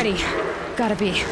ready. Gotta be.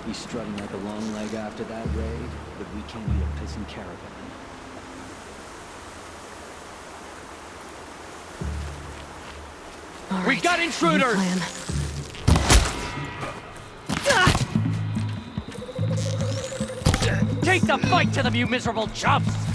He's strutting like a long leg after that raid, but we can't eat a pissing caravan. All right, We got intruders! plan. Take the fight to them, you miserable chumps!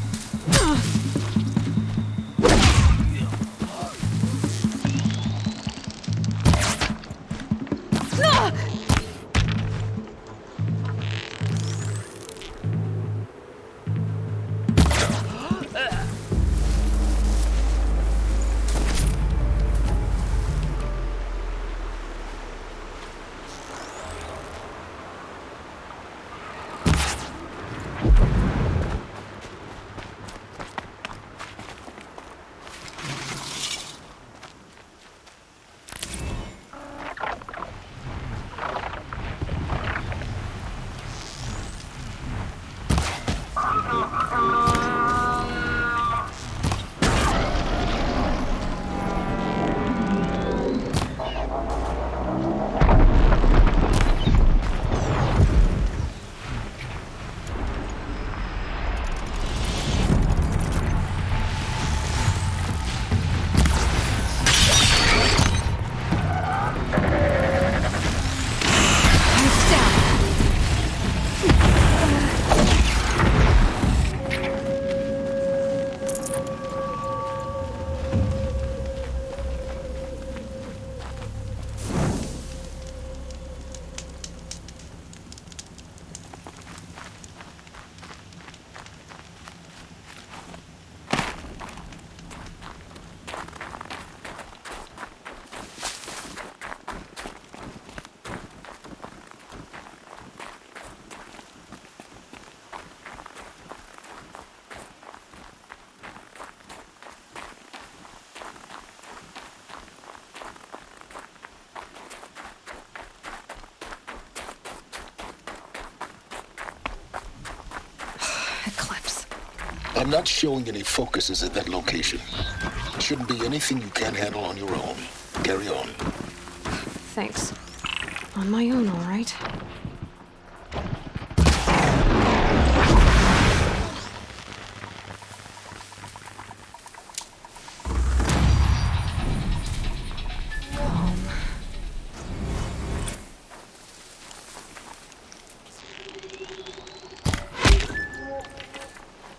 Eclipse. I'm not showing any focuses at that location. Shouldn't be anything you can't handle on your own. Carry on. Thanks. On my own, all right.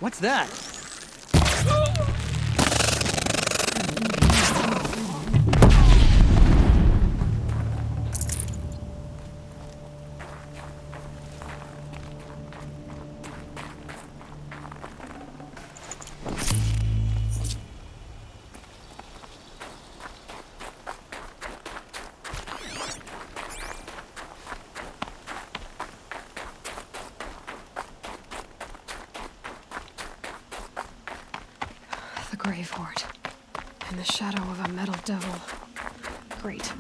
What's that? grave hoard. In the shadow of a metal devil. Great.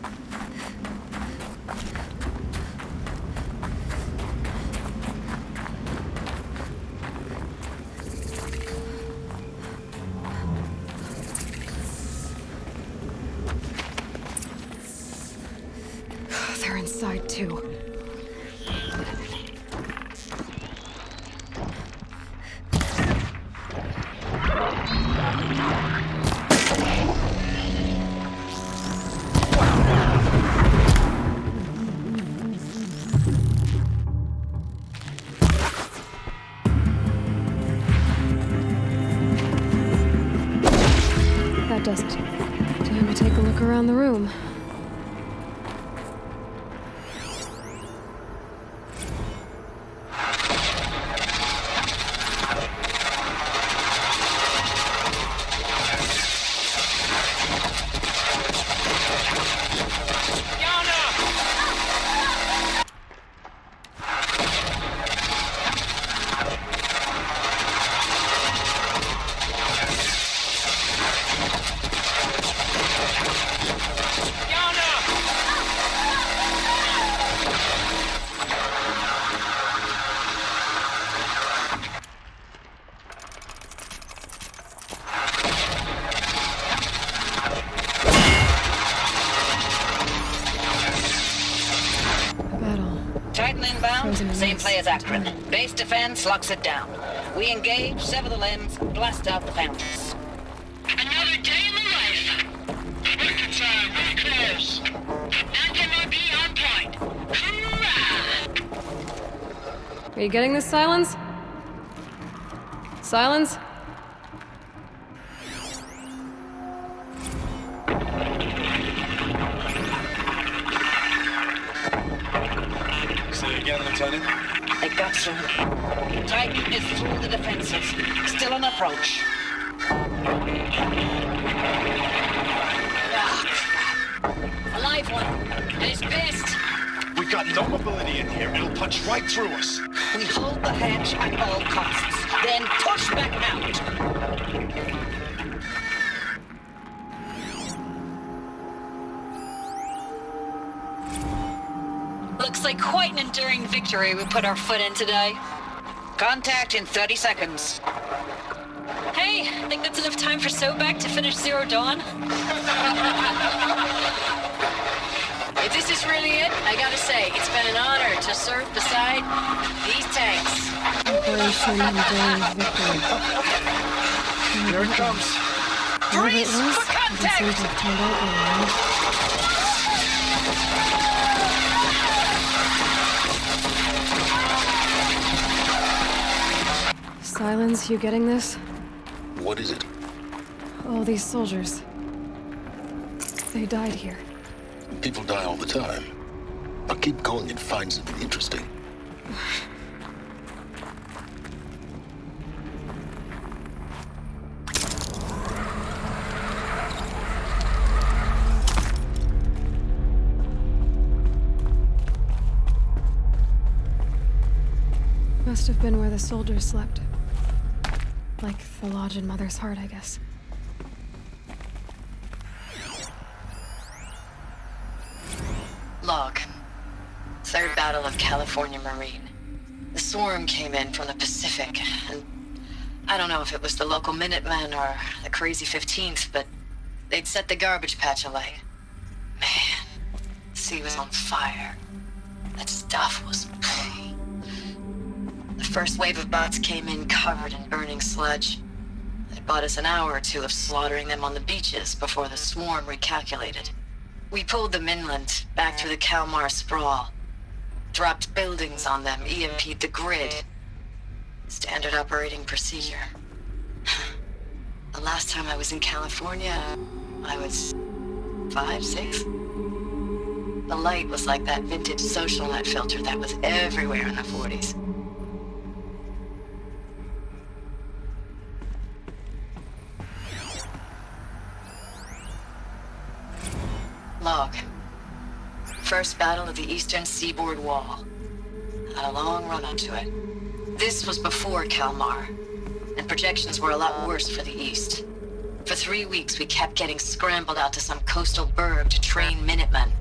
They're inside too. That does it. Time to take a look around the room. Titan inbound, same play as Akron. Base defense locks it down. We engage, sever the limbs, blast out the founders. Another day in the life. Reconcile, really close. Anti-MRB on point. Hoorah! Are you getting this, Silence? Silence? Say again, Lieutenant. They got some. Titan is through the defenses. Still on approach. Ah, crap. A live one. And he's pissed. We got no mobility in here. It'll punch right through us. We hold the hedge at all costs. Then push back out. Looks like quite an enduring victory we put our foot in today. Contact in 30 seconds. Hey, think that's enough time for Sobek to finish Zero Dawn? If this is really it, I gotta say, it's been an honor to serve beside these tanks. Operation Enduring Victory. Here it comes. Whatever it Freeze was, for it seems contact! to have turned out well. Silence, you getting this? What is it? All these soldiers. They died here. People die all the time. Now keep going and find something interesting. Must have been where the soldiers slept. Like the lodge in Mother's Heart, I guess. Log. Third Battle of California Marine. The swarm came in from the Pacific, and I don't know if it was the local Minutemen or the crazy 15th, but they'd set the garbage patch alight. Man, the sea was on fire. That stuff was... The first wave of bots came in covered in burning sludge. It bought us an hour or two of slaughtering them on the beaches before the swarm recalculated. We pulled them inland, back through the Kalmar sprawl. Dropped buildings on them, EMP'd the grid. Standard operating procedure. The last time I was in California, I was 5, 6. The light was like that vintage social net filter that was everywhere in the 40s. Log. First battle of the eastern seaboard wall. Had a long run up to it. This was before Kalmar, and projections were a lot worse for the east. For 3 weeks, we kept getting scrambled out to some coastal burg to train Minutemen.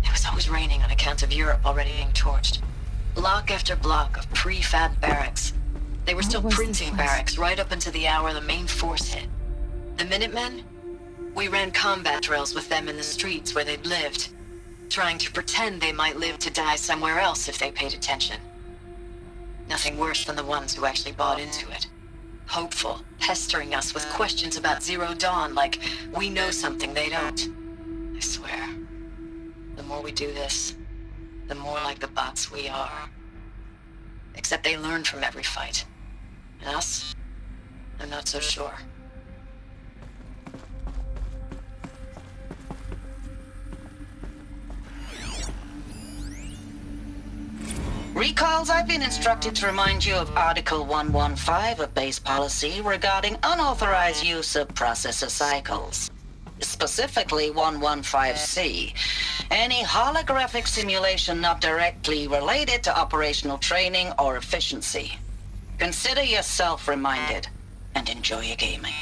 It was always raining on account of Europe already being torched. Block after block of prefab barracks. They were still What was this printing place? barracks right up until the hour the main force hit. The Minutemen? We ran combat drills with them in the streets where they'd lived, trying to pretend they might live to die somewhere else if they paid attention. Nothing worse than the ones who actually bought into it. Hopeful, pestering us with questions about Zero Dawn like we know something they don't. I swear, the more we do this, the more like the bots we are. Except they learn from every fight. And us? I'm not so sure. Recalls, I've been instructed to remind you of Article 115 of base policy regarding unauthorized use of processor cycles. Specifically 115C. Any holographic simulation not directly related to operational training or efficiency. Consider yourself reminded, and enjoy your gaming.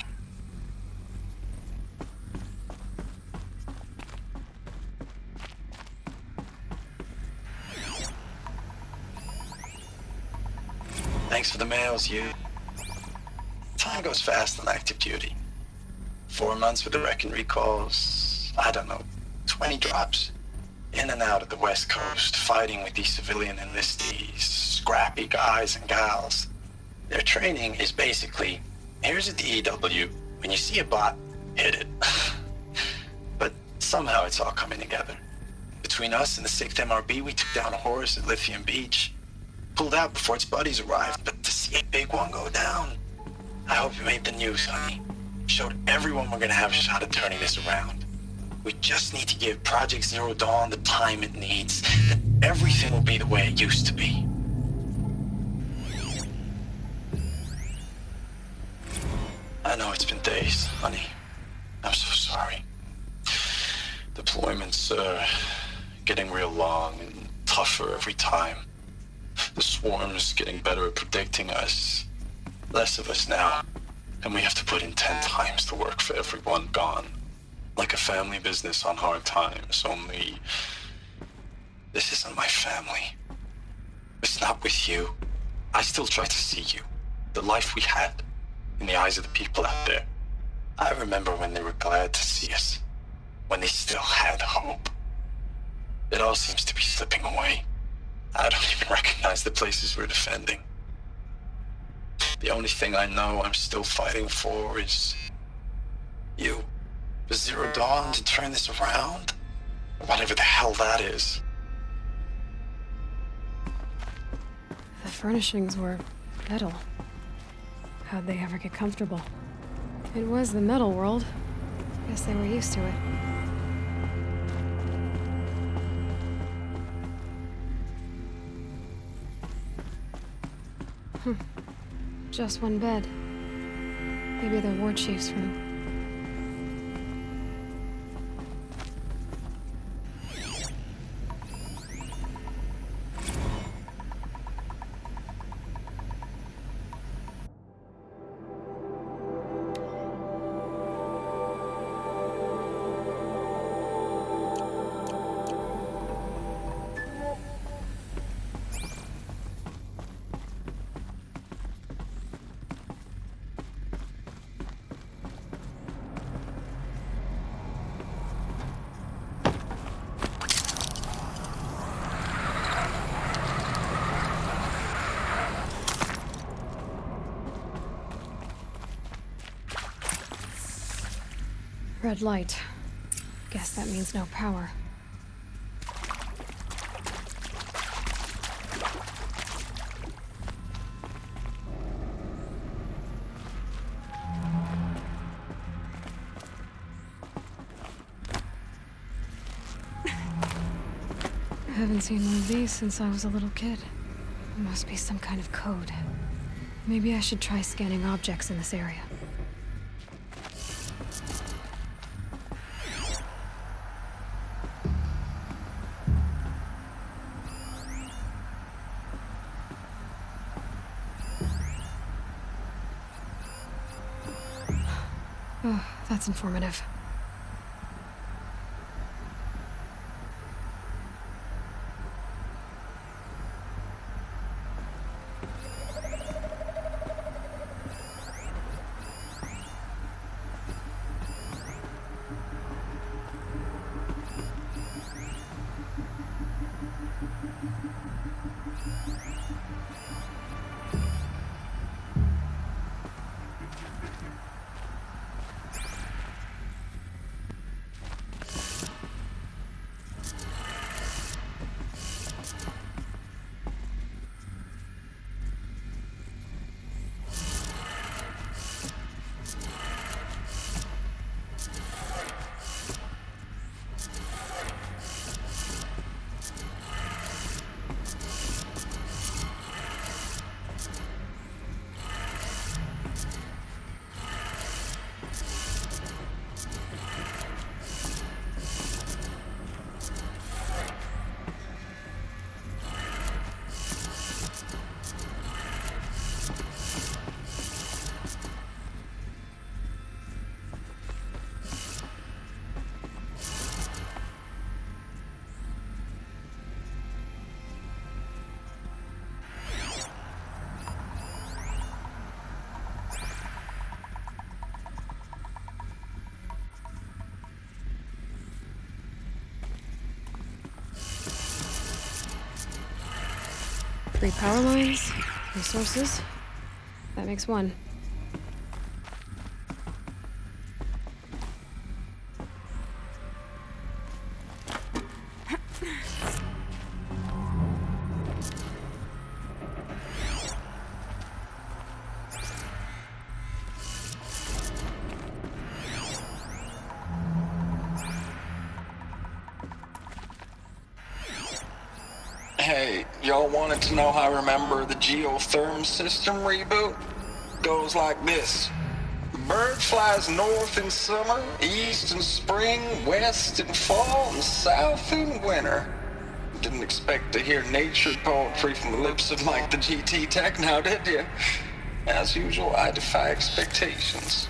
Thanks for the mails, you. Time goes fast on active duty. 4 months with the wreck and recalls, I don't know, 20 drops. In and out of the West Coast, fighting with these civilian enlistees, scrappy guys and gals. Their training is basically, here's a DEW, when you see a bot, hit it. But somehow it's all coming together. Between us and the 6th MRB, we took down a horse at Lithium Beach. Pulled out before its buddies arrived, but to see a big one go down. I hope you made the news, honey. Showed everyone we're gonna have a shot at turning this around. We just need to give Project Zero Dawn the time it needs. Then everything will be the way it used to be. I know it's been days, honey. I'm so sorry. Deployments are getting real long and tougher every time. The swarm's getting better at predicting us. Less of us now. And we have to put in 10 times the work for everyone gone. Like a family business on hard times, only... this isn't my family. It's not with you. I still try to see you. The life we had. In the eyes of the people out there. I remember when they were glad to see us. When they still had hope. It all seems to be slipping away. I don't even recognize the places we're defending. The only thing I know I'm still fighting for is... you. For Zero Dawn to turn this around? Or whatever the hell that is. The furnishings were metal. How'd they ever get comfortable? It was the metal world. Guess they were used to it. Just one bed. Maybe the war chief's room. Red light. Guess that means no power. I haven't seen one of these since I was a little kid. It must be some kind of code. Maybe I should try scanning objects in this area. Oh, that's informative. Three power lines, resources. That makes one. Hey, y'all wanted to know how I remember the geotherm system reboot? Goes like this. The bird flies north in summer, east in spring, west in fall, and south in winter. Didn't expect to hear nature poetry from the lips of Mike the GT Tech now, did you? As usual, I defy expectations.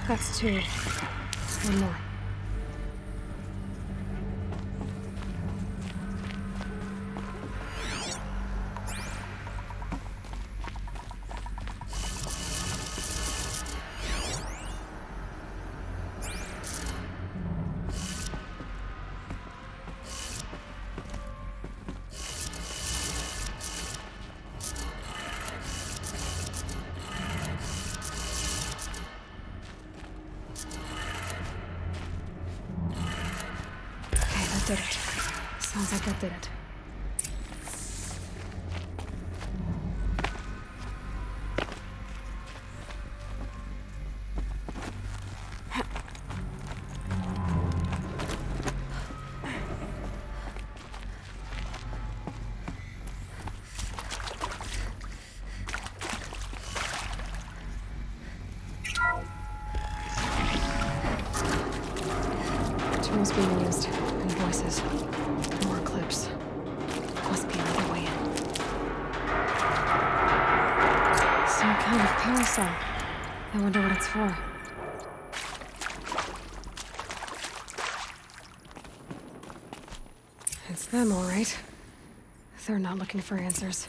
That's two. One more. Did it. Sounds like that did it. Tools being used. And voices. More clips. Must be another way in. kind of power cell. I wonder what it's for. It's them, all right. They're not looking for answers,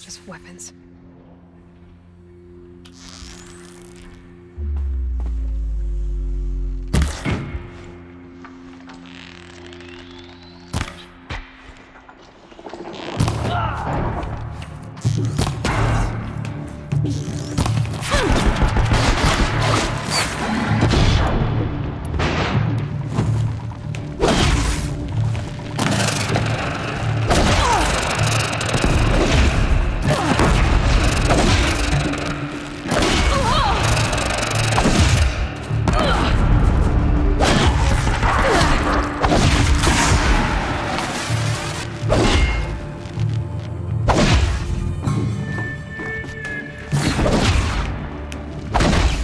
just weapons.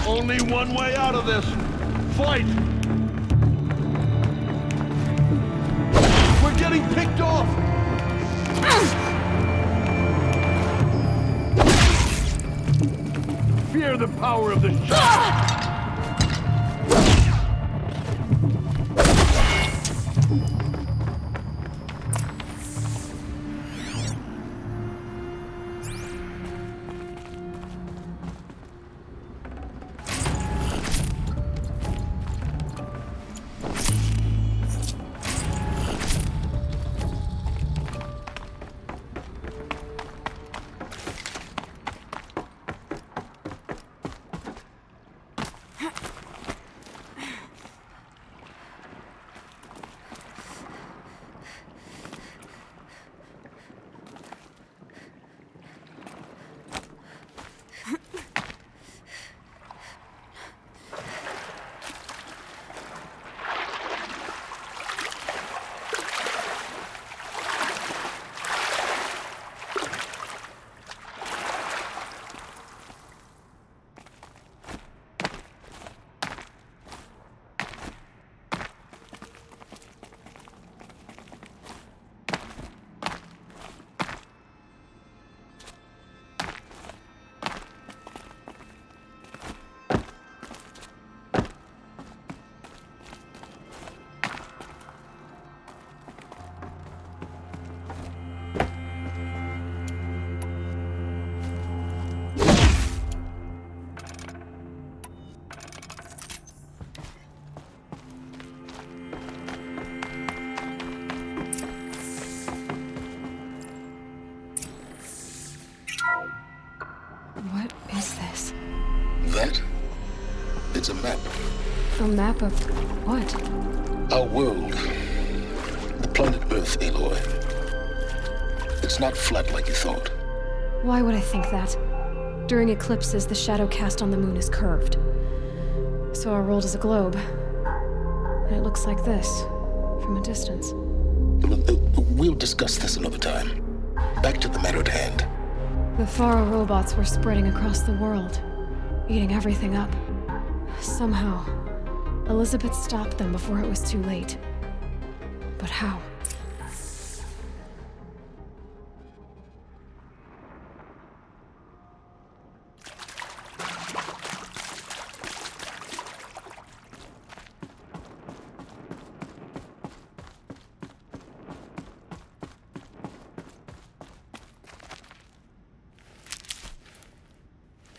Only one way out of this. Fight! We're getting picked off! Fear the power of the shot! What is this? That? It's a map. A map of what? Our world. The planet Earth, Aloy. It's not flat like you thought. Why would I think that? During eclipses, the shadow cast on the moon is curved. So our world is a globe. And it looks like this, from a distance. We'll discuss this another time. Back to the matter at hand. The Faro robots were spreading across the world, eating everything up. Somehow, Elizabeth stopped them before it was too late. But how?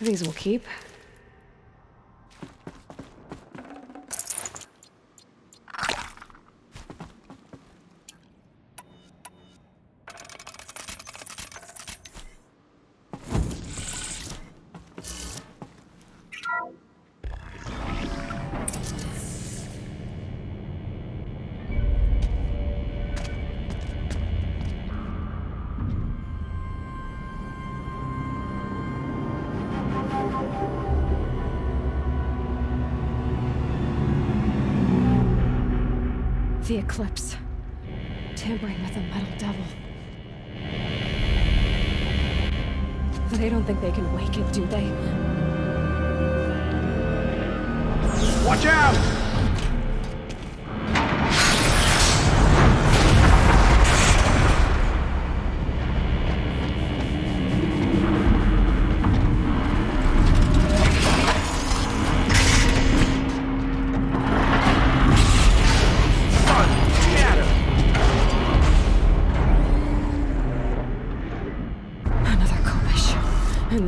These will keep. The eclipse. Tampering with the metal devil. They don't think they can wake it, do they? Watch out!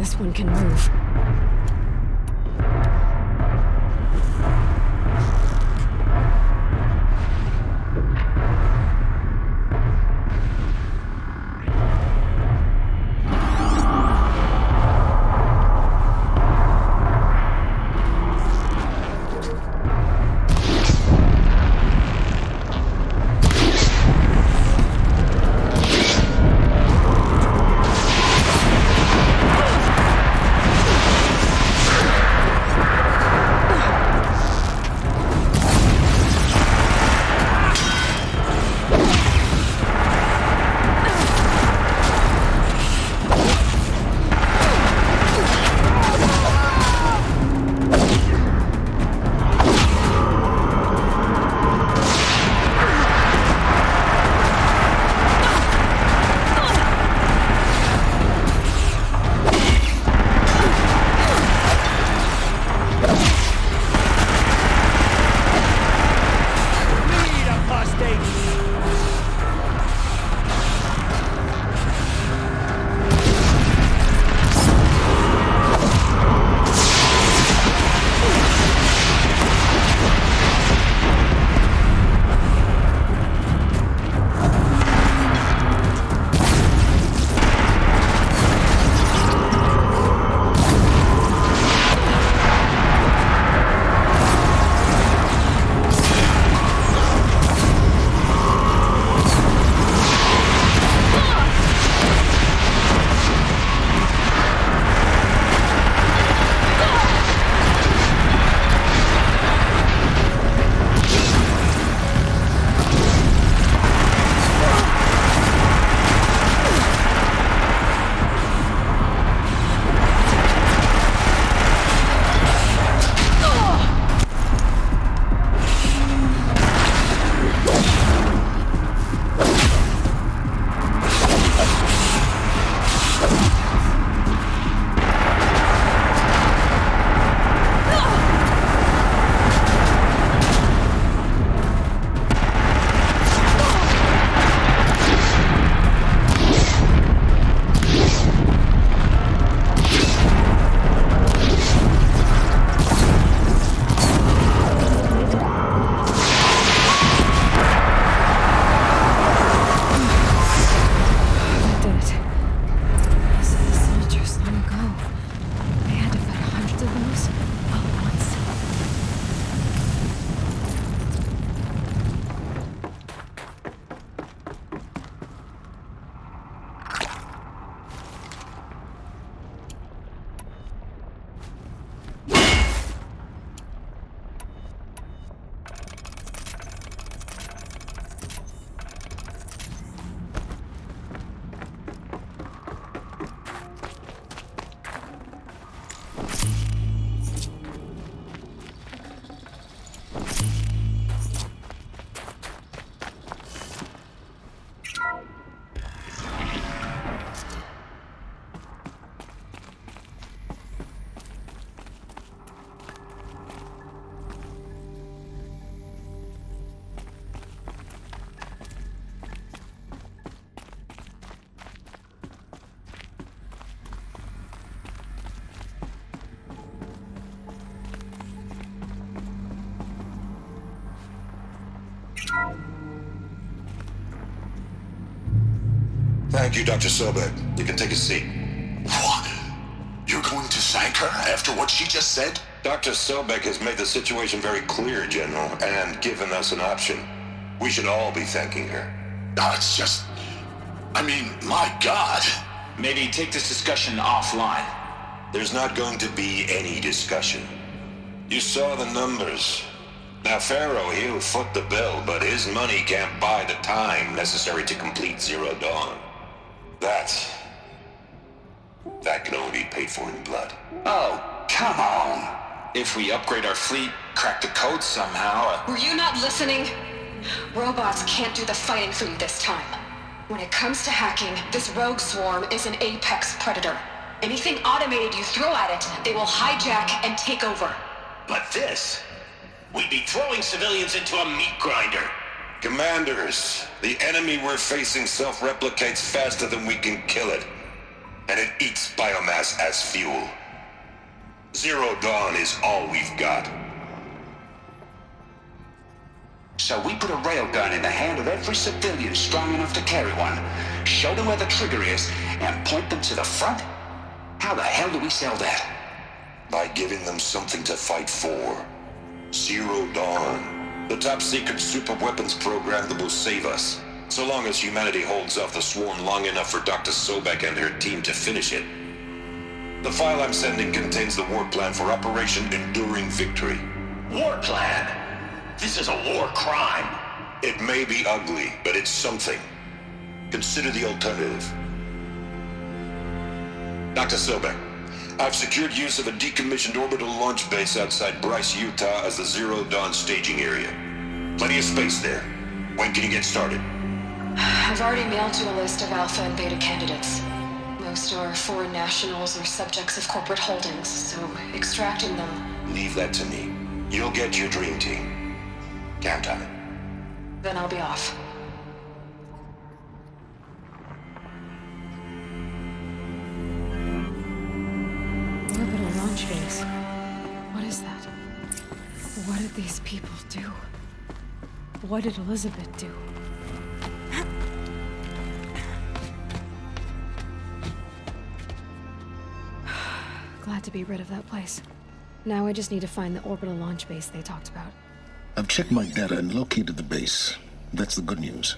this one can move. Thank you, Dr. Sobek. You can take a seat. What? You're going to thank her after what she just said? Dr. Sobek has made the situation very clear, General, and given us an option. We should all be thanking her. No, it's just... I mean, my God. Maybe take this discussion offline. There's not going to be any discussion. You saw the numbers. Now, Pharaoh, he'll foot the bill, but his money can't buy the time necessary to complete Zero Dawn. That can only be paid for in blood. Oh, come on. If we upgrade our fleet, crack the code somehow... Were you not listening? Robots can't do the fighting for you this time. When it comes to hacking, this rogue swarm is an apex predator. Anything automated you throw at it, they will hijack and take over. But this... we'd be throwing civilians into a meat grinder. Commanders, the enemy we're facing self-replicates faster than we can kill it. and it eats biomass as fuel. Zero Dawn is all we've got. So we put a railgun in the hand of every civilian strong enough to carry one, show them where the trigger is, and point them to the front? How the hell do we sell that? By giving them something to fight for. Zero Dawn. The top-secret superweapons program that will save us. So long as humanity holds off the swarm long enough for Dr. Sobek and her team to finish it. The file I'm sending contains the war plan for Operation Enduring Victory. War plan? This is a war crime. It may be ugly, but it's something. Consider the alternative. Dr. Sobek, I've secured use of a decommissioned orbital launch base outside Bryce, Utah as the Zero Dawn staging area. Plenty of space there. When can you get started? I've already mailed you a list of Alpha and Beta candidates. Most are foreign nationals or subjects of corporate holdings, so extracting them... Leave that to me. You'll get your dream team. Count on it. Then I'll be off. Orbital launch base. What is that? What did these people do? What did Elizabeth do? Glad to be rid of that place. Now I just need to find the orbital launch base they talked about. I've checked my data and located the base. That's the good news.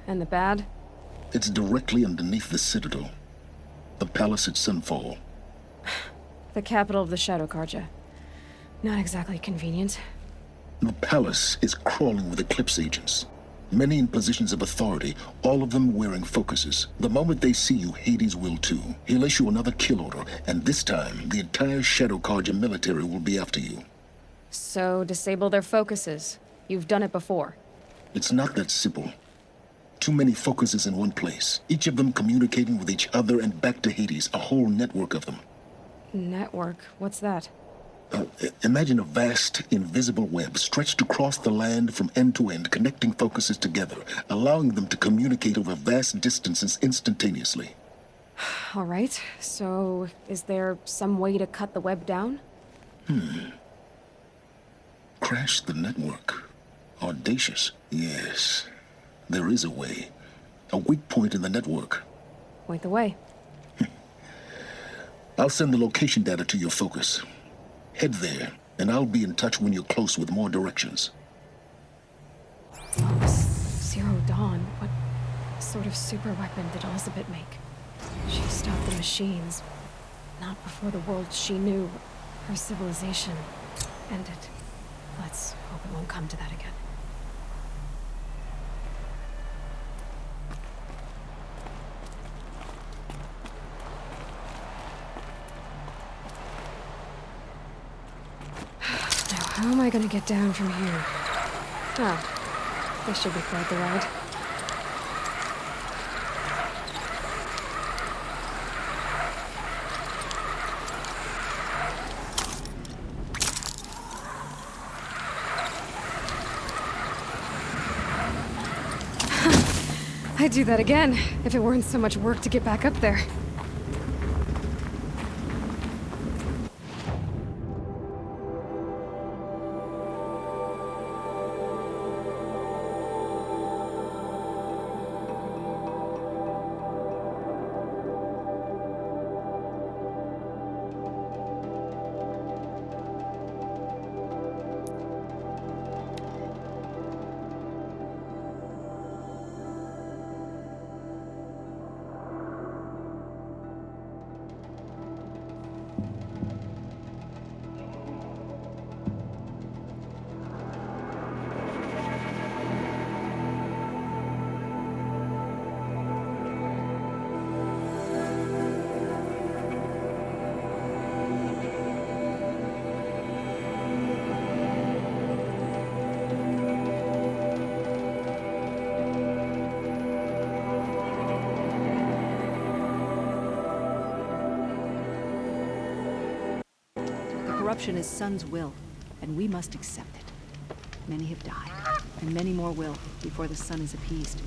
And the bad? It's directly underneath the Citadel. The palace at Sunfall. The capital of the Shadow Carja. Not exactly convenient. The palace is crawling with Eclipse agents. Many in positions of authority, all of them wearing focuses. The moment they see you, Hades will too. He'll issue another kill order, and this time, the entire Shadow Carja military will be after you. So, disable their focuses. You've done it before. It's not that simple. Too many focuses in one place, each of them communicating with each other and back to Hades, a whole network of them. Network? What's that? Imagine a vast, invisible web stretched across the land from end to end, connecting focuses together, allowing them to communicate over vast distances instantaneously. All right, so is there some way to cut the web down? Crash the network. Audacious. Yes, there is a way. A weak point in the network. Point the way. I'll send the location data to your focus. Head there, and I'll be in touch when you're close with more directions. Zero Dawn? What sort of super weapon did Elizabeth make? She stopped the machines. Not before the world she knew, her civilization, ended. Let's hope it won't come to that again. How am I gonna get down from here? Oh, this should be quite the ride. I'd do that again, if it weren't so much work to get back up there. Corruption is Sun's will, and we must accept it. Many have died, and many more will, before the Sun is appeased.